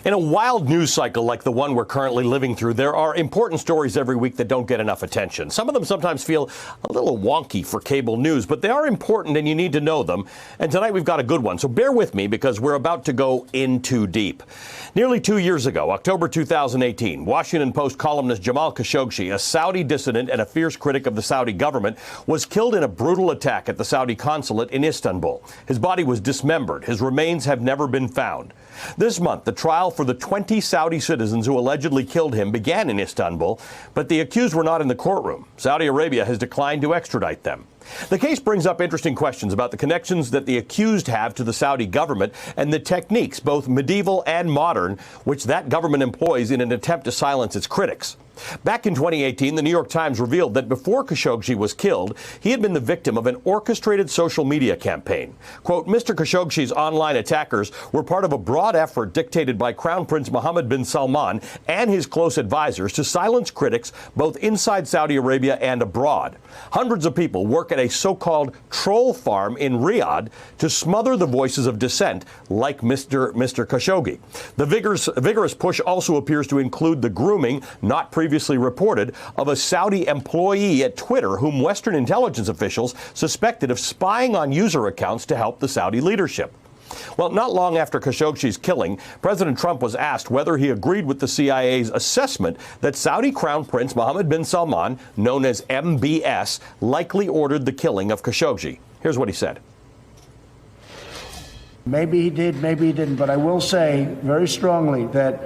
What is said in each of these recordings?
In a wild news cycle like the one we're currently living through, there are important stories every week that don't get enough attention. Some of them sometimes feel a little wonky for cable news, but they are important and you need to know them. And tonight we've got a good one, so bear with me because we're about to go in too deep. Nearly 2 years ago, October 2018, Washington Post columnist Jamal Khashoggi, a Saudi dissident and a fierce critic of the Saudi government, was killed in a brutal attack at the Saudi consulate in Istanbul. His body was dismembered. His remains have never been found. This month, the trial for the 20 Saudi citizens who allegedly killed him began in Istanbul, but the accused were not in the courtroom. Saudi Arabia has declined to extradite them. The case brings up interesting questions about the connections that the accused have to the Saudi government and the techniques, both medieval and modern, which that government employs in an attempt to silence its critics. Back in 2018, the New York Times revealed that before Khashoggi was killed, he had been the victim of an orchestrated social media campaign. Quote, Mr. Khashoggi's online attackers were part of a broad effort dictated by Crown Prince Mohammed bin Salman and his close advisors to silence critics both inside Saudi Arabia and abroad. Hundreds of people work at a so-called troll farm in Riyadh to smother the voices of dissent like Mr. Khashoggi. The vigorous push also appears to include the grooming, not previously reported, of a Saudi employee at Twitter whom Western intelligence officials suspected of spying on user accounts to help the Saudi leadership. Well, not long after Khashoggi's killing, President Trump was asked whether he agreed with the CIA's assessment that Saudi Crown Prince Mohammed bin Salman, known as MBS, likely ordered the killing of Khashoggi. Here's what he said. Maybe he did, maybe he didn't, but I will say very strongly that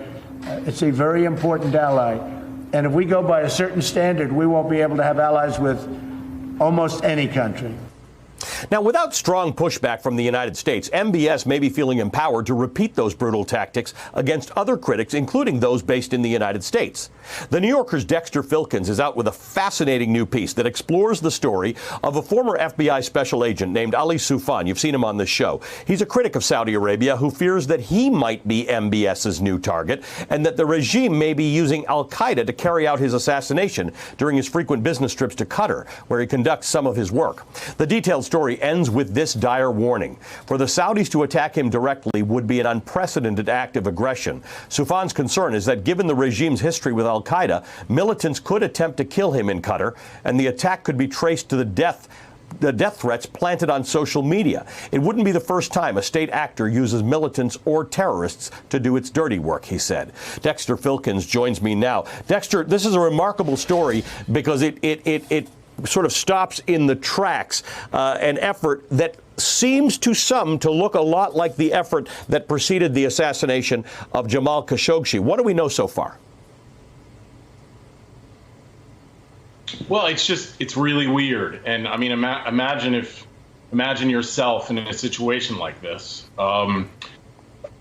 it's a very important ally. And if we go by a certain standard, we won't be able to have allies with almost any country. Now, without strong pushback from the United States, MBS may be feeling empowered to repeat those brutal tactics against other critics, including those based in the United States. The New Yorker's Dexter Filkins is out with a fascinating new piece that explores the story of a former FBI special agent named Ali Soufan. You've seen him on this show. He's a critic of Saudi Arabia who fears that he might be MBS's new target and that the regime may be using al-Qaeda to carry out his assassination during his frequent business trips to Qatar, where he conducts some of his work. The detailed story ends with this dire warning. For the Saudis to attack him directly would be an unprecedented act of aggression. Soufan's concern is that given the regime's history with al-Qaeda, militants could attempt to kill him in Qatar, and the attack could be traced to the death threats planted on social media. It wouldn't be the first time a state actor uses militants or terrorists to do its dirty work, he said. Dexter Filkins joins me now. Dexter, this is a remarkable story because it sort of stops in the tracks an effort that seems to some to look a lot like the effort that preceded the assassination of Jamal Khashoggi. What do we know so far? Well, it's really weird. And I mean, imagine yourself in a situation like this.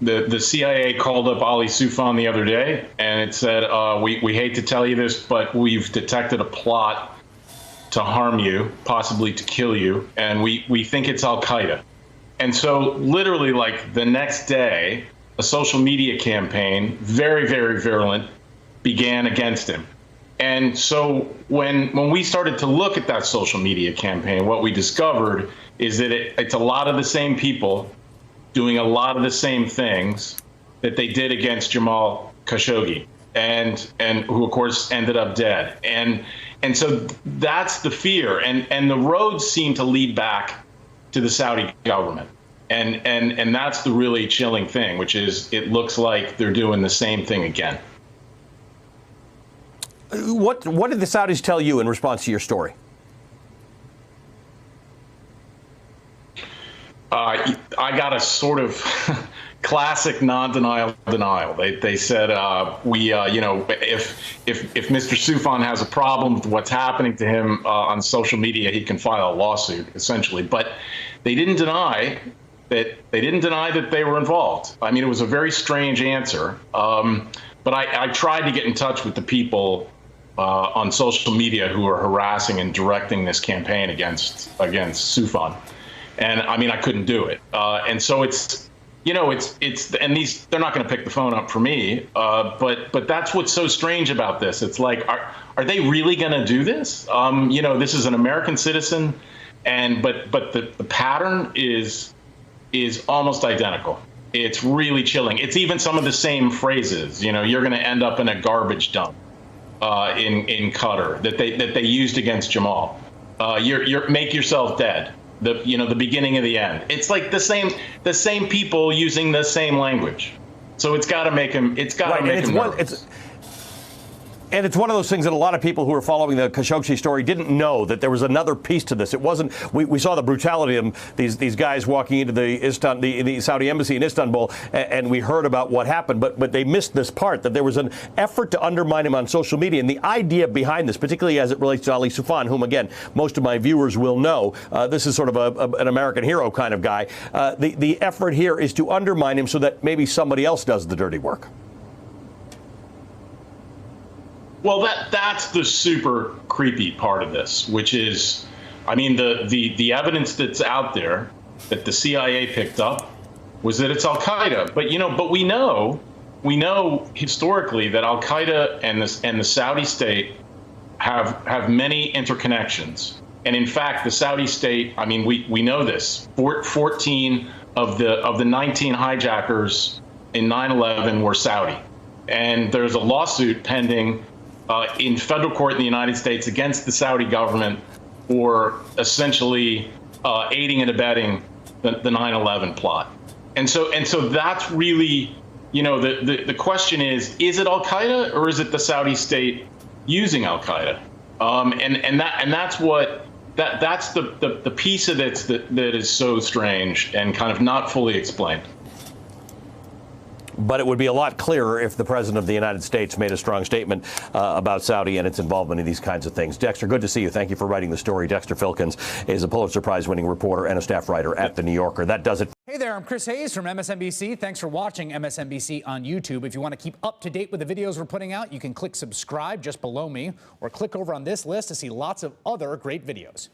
The CIA called up Ali Soufan the other day and it said, we hate to tell you this, but we've detected a plot to harm you, possibly to kill you, and we think it's al-Qaeda. And so literally like the next day, a social media campaign, very, very virulent, began against him. And so when we started to look at that social media campaign, what we discovered is that it's a lot of the same people doing a lot of the same things that they did against Jamal Khashoggi, and who of course ended up dead. And so that's the fear, and the roads seem to lead back to the Saudi government, and that's the really chilling thing, which is it looks like they're doing the same thing again. What did the Saudis tell you in response to your story? I got a sort of classic non-denial denial. They said, if Mr. Soufan has a problem with what's happening to him on social media, he can file a lawsuit, essentially. But they didn't deny that they were involved. I mean, it was a very strange answer. But I tried to get in touch with the people on social media who are harassing and directing this campaign against Soufan. And I mean, I couldn't do it. And so and they're not going to pick the phone up for me. But that's what's so strange about this. It's like, are they really going to do this? This is an American citizen, but the pattern is almost identical. It's really chilling. It's even some of the same phrases. You know, you're going to end up in a garbage dump in Qatar that they used against Jamal. You're make yourself dead. The beginning of the end. It's like the same people using the same language. So it's got to make him. It's got to make him nervous. And it's one of those things that a lot of people who are following the Khashoggi story didn't know, that there was another piece to this. It wasn't, we saw the brutality of these guys walking into the Saudi embassy in Istanbul, and we heard about what happened, but they missed this part, that there was an effort to undermine him on social media. And the idea behind this, particularly as it relates to Ali Soufan, whom, again, most of my viewers will know, this is sort of an American hero kind of guy. The effort here is to undermine him so that maybe somebody else does the dirty work. Well, that's the super creepy part of this, which is, I mean, the evidence that's out there that the CIA picked up was that it's Al-Qaeda. But we know historically that Al-Qaeda and the Saudi state have many interconnections. And in fact, the Saudi state, I mean, we know this. 14 of the 19 hijackers in 9/11 were Saudi, and there's a lawsuit pending in federal court in the United States against the Saudi government for essentially aiding and abetting the 9/11 plot. And so that's really, the question is it Al-Qaeda or is it the Saudi state using Al-Qaeda? That's the piece of it that is so strange and kind of not fully explained. But it would be a lot clearer if the President of the United States made a strong statement about Saudi and its involvement in these kinds of things. Dexter, good to see you. Thank you for writing the story. Dexter Filkins is a Pulitzer Prize-winning reporter and a staff writer at The New Yorker. That does it. Hey there, I'm Chris Hayes from MSNBC. Thanks for watching MSNBC on YouTube. If you want to keep up to date with the videos we're putting out, you can click subscribe just below me or click over on this list to see lots of other great videos.